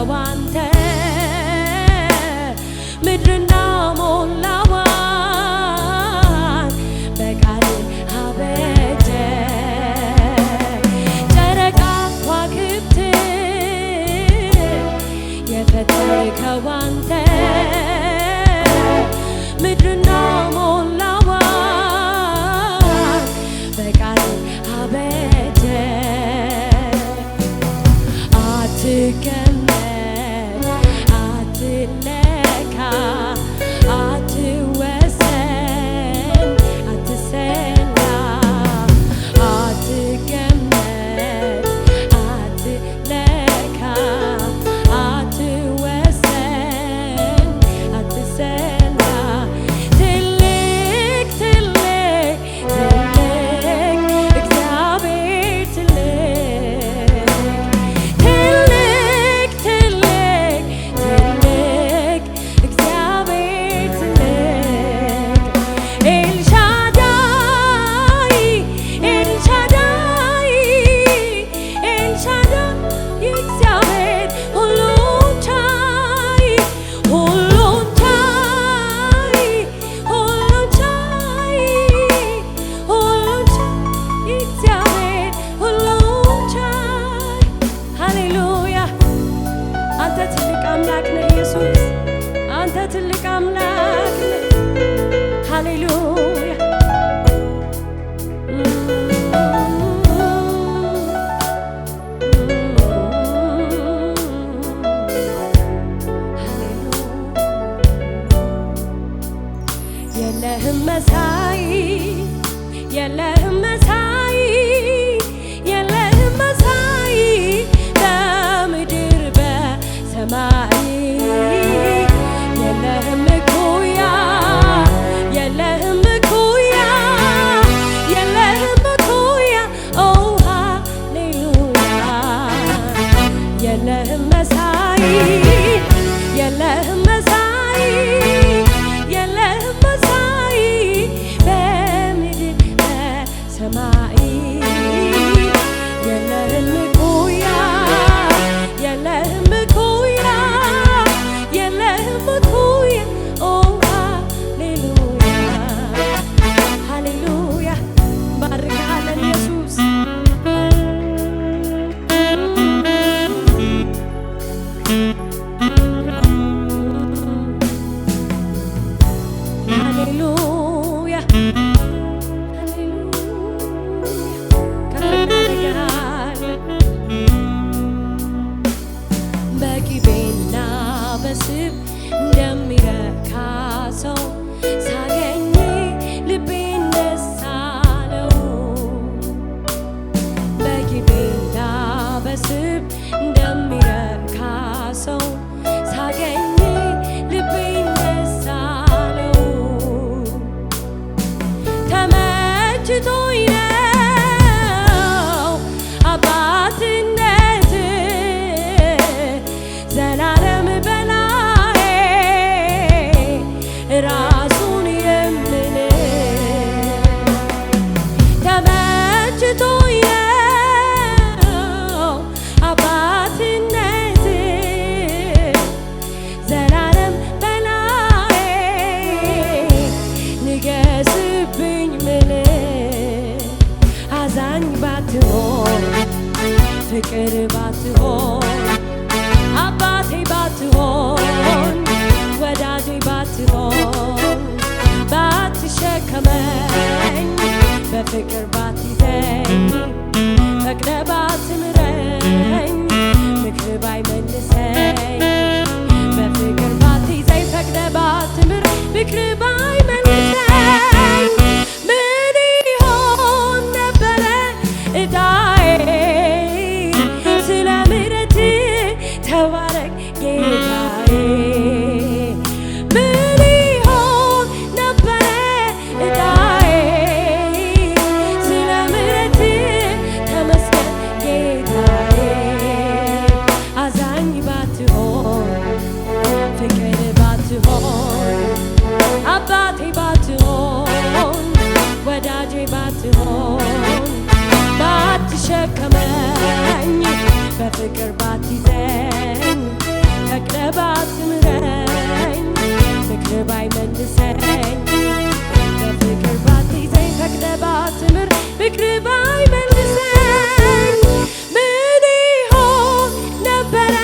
የፈጠርከው አንተ ምድርና ሞላዋን በቃልህ አበጀ ጨረቃ ከዋክብት የፈጠርከው አንተ ምድርና ሞላዋን በቃልህ አበጀ አትገመት አትለካ አትወሰን አትሰላ አትገመት አትለካ አትወሰን አትሰላ ትልቅ ትልቅ ትልቅ እግዚአብሔር ትልቅ ትልቅ ትልቅ ትልቅ እግዚአብሔር ትልቅ ኤልሻዳይ ኤልሻዳይ ኤልሻዳይ እግዚአብሔር ሁሉን ቻይ ሁሉን ቻይ ሁሉን ቻይ ሁሉን ቻይ እግዚአብሔር ሁሉን ቻይ ሃሌሉያ አንተ ትልቅ አምላክ ነህ ኢየሱስ አንተ ትልቅ አምላክ ነህ ሃሌሉያ የለህም መሳይ የለህም መሳይ የለህም መሳይ በምድር በሰማይ የለህም እኩያ የለህም እኩያ የለህም እኩያ ኦ ሃሌሉያ የለህም መሳይ የለህም መሳይ የለህም መሳይ በምድር በሰማይ የለህም እኩያ የለህም እኩያ የለህም እኩያ ኦ ሃሌሉያ ሃሌሉያ ባርካለን ኢየሱስ ሃሌሉያ በቂቤና በስብ እንደሚረካ ሰው ሳገኝ ልቤን ደስ አለው በቂቤና በስብ እንደሚረካ ሰው ሳገኝ ልቤን ደስ አለው ተመችቶኝ ነው አባትነት ዘላለም በላዬ ራሱን የምል ተመችቶኝ ነው አባትነት ዘላለም በላዬ ንገስብኝ ምል አዛኝ ባትሆን ፍቅር ባትሆን አባቴ ባትሆን ወዳጄ ባትሆን ባትሸከመኝ በፍቅር ባትይዘኝ ፈቅደህ ባትምረኝ ምክር ባይመልሰኝ በፍቅር ባትይዘኝ ፈቅደህ ባትምር ምክር ባይመልሰኝ ምን ይሆን ነበረ ዕዳዬ ስለ ምሕረትህ ተባረክ ጌታዬ ምን ይሆን ነበረ ዕዳዬ ስለ ምሕረትህ ተመስገን ጌታዬ አዛኝ ባትሆን ፍቅር ባትሆን አባቴ ባትሆን ወዳጄ ባትሆን ባትሸከመኝ በፍቅር ባትይዘኝ ፈቅደህ ባትምረኝ ምክር ባይመልሰኝ በፍቅር ባትይዘኝ ፈቅደህ ባትምር ምክር ባይመልሰኝ ምን ይሆን ነበረ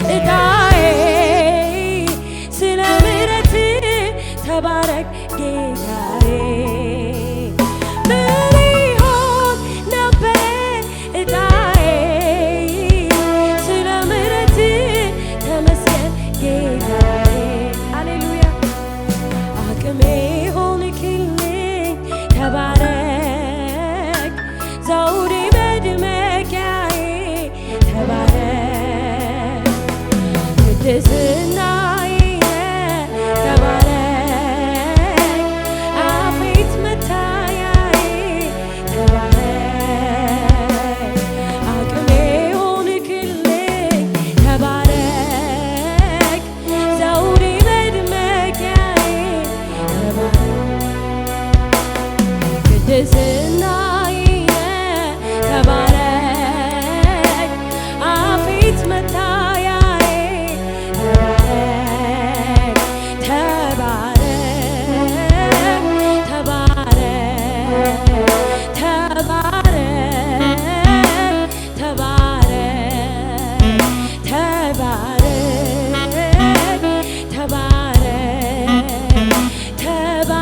ዕጣዬ? ስለ ምሕረትህ ተባረክ ጌታዬ። ምን ይሆን ነበረ ዕጣዬ? ስለ ምሕረትህ ተመስገን ጌታዬ። ሃሌሉያ አቅሜ ሆንክልኝ ተባረክ ዘውዴ መድመቂያዬ ተባረክ ቅድስናዬ ተባረክ አፌት መታያዬ ተባረክ አቅሜ ሆንክልኝ ተባረክ ዘውዴ መድመቂያዬ ተባረክ ቅድስናዬ ተባረክ አፌት መታያዬ ተባረክ ተባረክ ተባረክ ተባረክ ተባረክ ተባረክ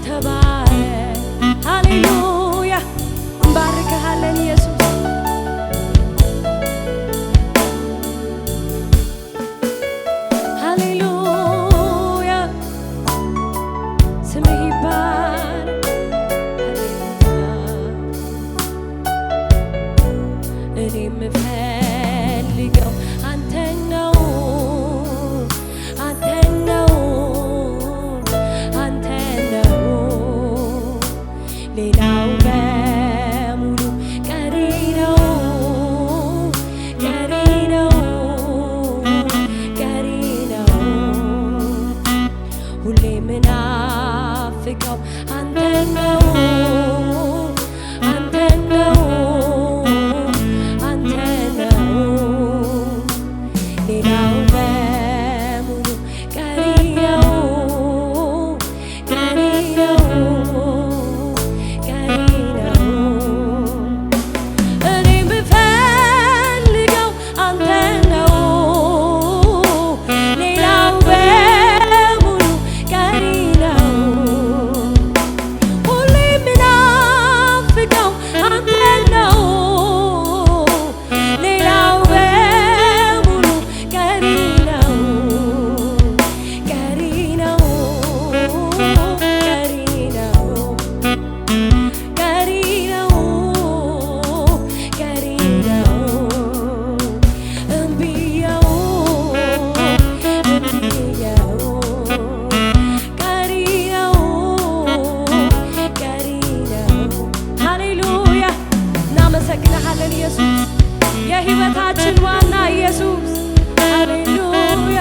ተባረክ ሃሌሉያ እንባርክሃለን ኢየሱስ። ሃሌሉያ ስምህ ይባረክ። እኔ የምፈልገው አንተን ነው አንተን ነው አንተን ነው ሌላው በሙሉ ቀሪ ነው ቀሪ ነው ቀሪ ነው ሁሌ ምናፍቀው አንተን ነው አንተን ነው አንተን ነው ሌላው በሙሉ ቀሪ ነው ቀሪ ነው ቀሪ ነው እኔ የምፈልገው አንተን ነው ሌላው በሙሉ ቀሪ ነው ሁሌ የምናፍቀው አንተን ነው ሌላው በሙሉ ቀሪ ነው ቀሪ ነው ቀሪ ነው ቀሪ ነው ቀሪ ነው እምቢየው እምቢየው ቀሪ ነው ቀሪ ነው ሃሌሉያ እናመሰግንሃለን ኢየሱስ የሕይወታችን ዋና ኢየሱስ ሃሌሉያ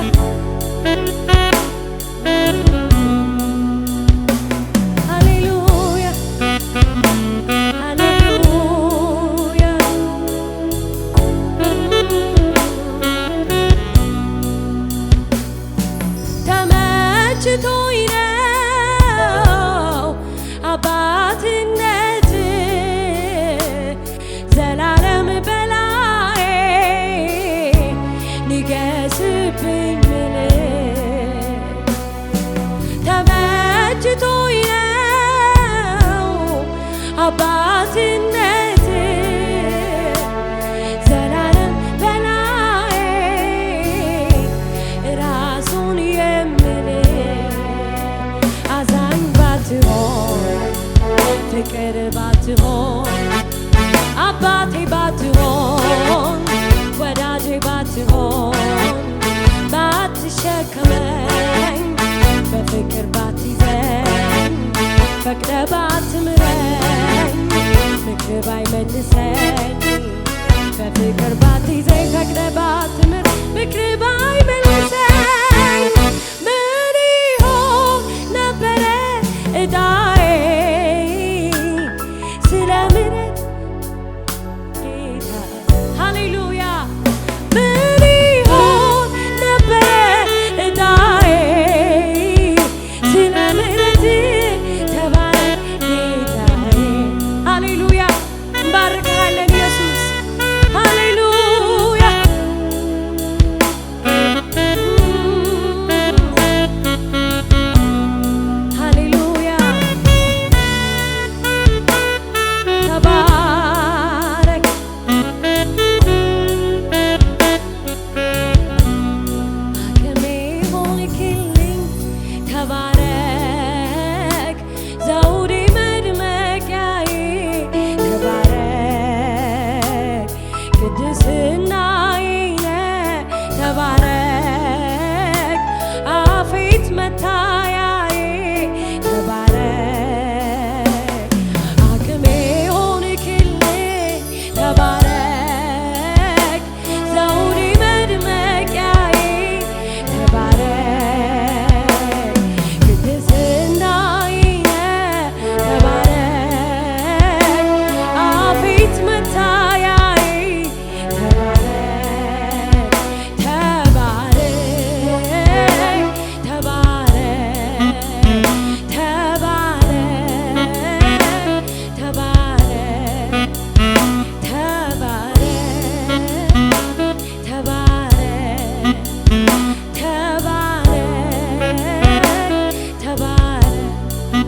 ሃሌሉያ ሃሌሉያ ተመችቶኝ ነው አባትነት ዘላለም በላዬ ንገስብኝ ምል ተመችቶኝ ነው አባትነት ዘላለም በላዬ ራሱን የምል አዛኝ ባትሆን ፍቅር ባትሆን አባቴ ባትሆን ወዳጄ ባትሆን ባትሸከመኝ በፍቅር ባትይዘኝ ፈቅደህ ባትምረኝ ምክር ባይመልሰኝ በፍቅር ባትይዘኝ ፈቅደህ ባትምር ምክር ባይመልሰኝ ምን ይሆን ነበረ ዕጣዬ? ስለ ምሕረት ጌታ ሃሌሉያ ምን ሆንክልኝ ተባረክ ዘውዴ መድመቂያዬ ተባረክ ቅድስናዬ ተባረክ አፌት መታያዬ ተባረክ አቅሜ ሆንክልኝ ተባረክ ዘውዴ መድመቂያዬ ተባረክ ቅድስናዬ ተባረክ አፌት መታያዬ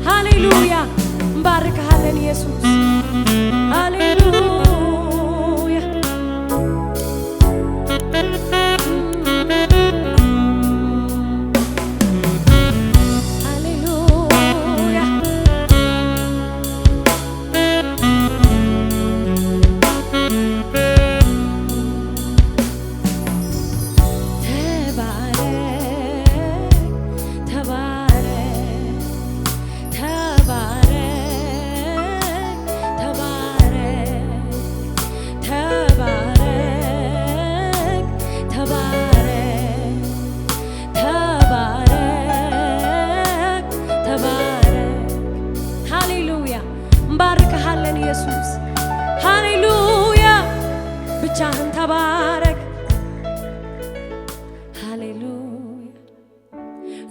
ሃሌሉያ እንባርክሃለን ኢየሱስ ሃሌሉያ ሃሌሉያ እንባርክሃለን ኢየሱስ ሃሌሉያ ብቻህን ተባረክ ሃሌሉያ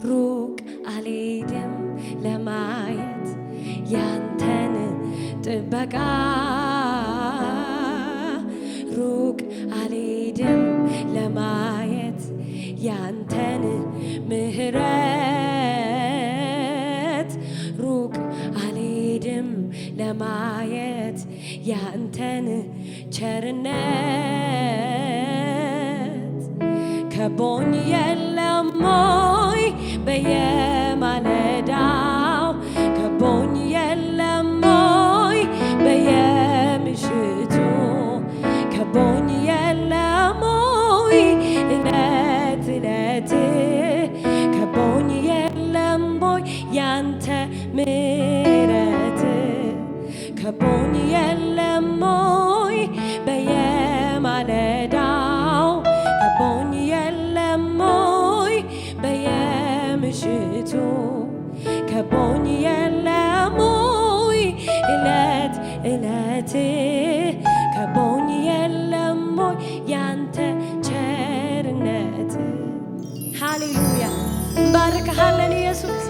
ሩቅ አልሄድም ለማየት ያንተን ጥበቃ ሩቅ አልሄድም ለማየት ያንተን ምህረት ሩቅ አልሄድም ለማየት ያንተን ቸርነት ከቦኝ የለም ሆይ በየማለዳው ከቦኝ የለም ሆይ በየምሽቱ ከቦኝ የለም ሆይ እለት እለት ከቦኝ የለም ሆይ ያንተ ምሕረት ከቦኝ የለም ሆይ በየማለዳው ከቦኝ የለም ሆይ በየምሽቱ ከቦኝ የለም ሆይ እለት እለት ከቦኝ የለም ሆይ ያንተ ቸርነት ሃሌሉያ እንባርክሃለን ኢየሱስ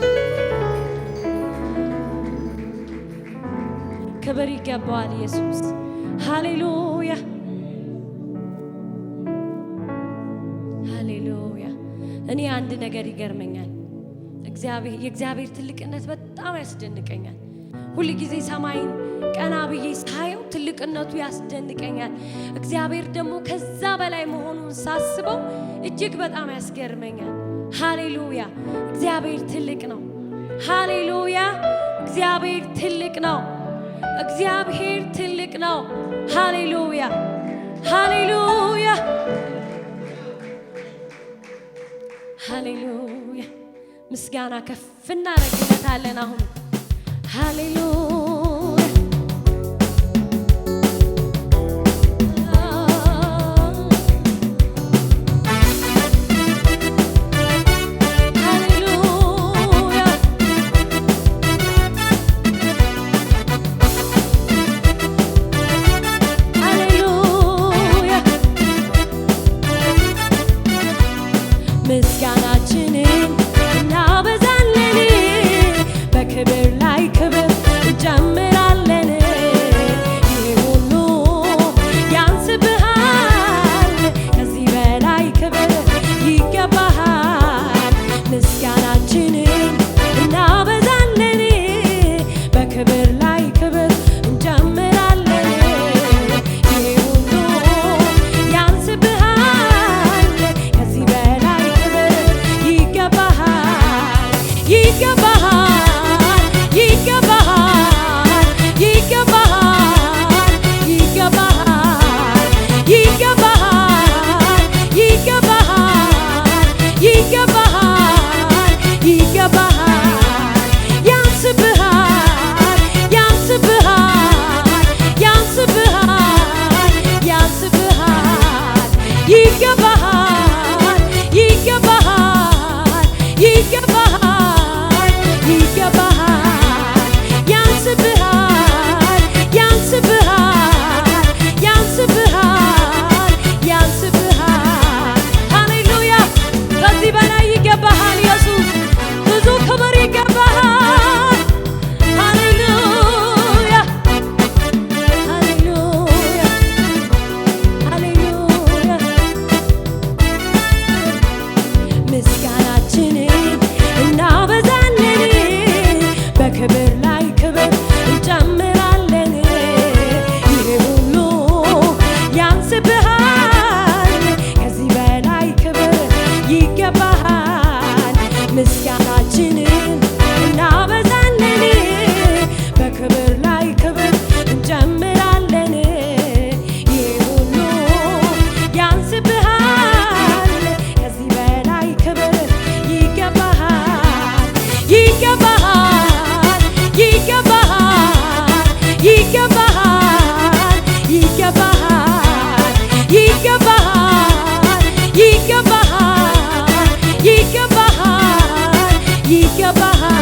ክብር ይገባዋል ኢየሱስ ሃሌሉያ ሃሌሉያ እኔ አንድ ነገር ይገርመኛል የእግዚአብሔር ትልቅነት በጣም ያስደንቀኛል ሁል ጊዜ ሰማይን ቀና ብዬ ሳየው ትልቅነቱ ያስደንቀኛል እግዚአብሔር ደግሞ ከዛ በላይ መሆኑን ሳስበው እጅግ በጣም ያስገርመኛል ሃሌሉያ እግዚአብሔር ትልቅ ነው ሃሌሉያ እግዚአብሔር ትልቅ ነው እግዚአብሔር ትልቅ ነው ሃሌሉያ ሃሌሉያ ሃሌሉያ ምስጋና ከፍ እናደርግለታለን አሁን ሃሌሉያ ምስጋናችንን እናበዛለን በክብር ላይ ክብር እንጨምራለን ይህ ሁሉ ያንስብሃል ከዚህ በላይ ክብር ይገባሃል ምስጋናችንን እናበዛለን በክብር ላይ ክብር እንጨምራለን ይህ ሁሉ ያንስብሃል ከዚህ በላይ ክብር ይገባሃል ይገባሃል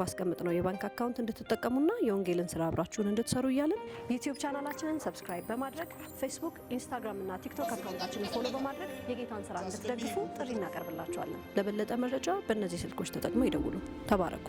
ባስቀምጥነው የባንክ አካውንት እንድትጠቀሙና የወንጌልን ስራ አብራችሁን እንድትሰሩ እያልን ዩቲዩብ ቻናላችንን ሰብስክራይብ በማድረግ ፌስቡክ፣ ኢንስታግራም እና ቲክቶክ አካውንታችንን ፎሎ በማድረግ የጌታን ስራ እንድትደግፉ ጥሪ እናቀርብላችኋለን። ለበለጠ መረጃ በእነዚህ ስልኮች ተጠቅመው ይደውሉ። ተባረኩ።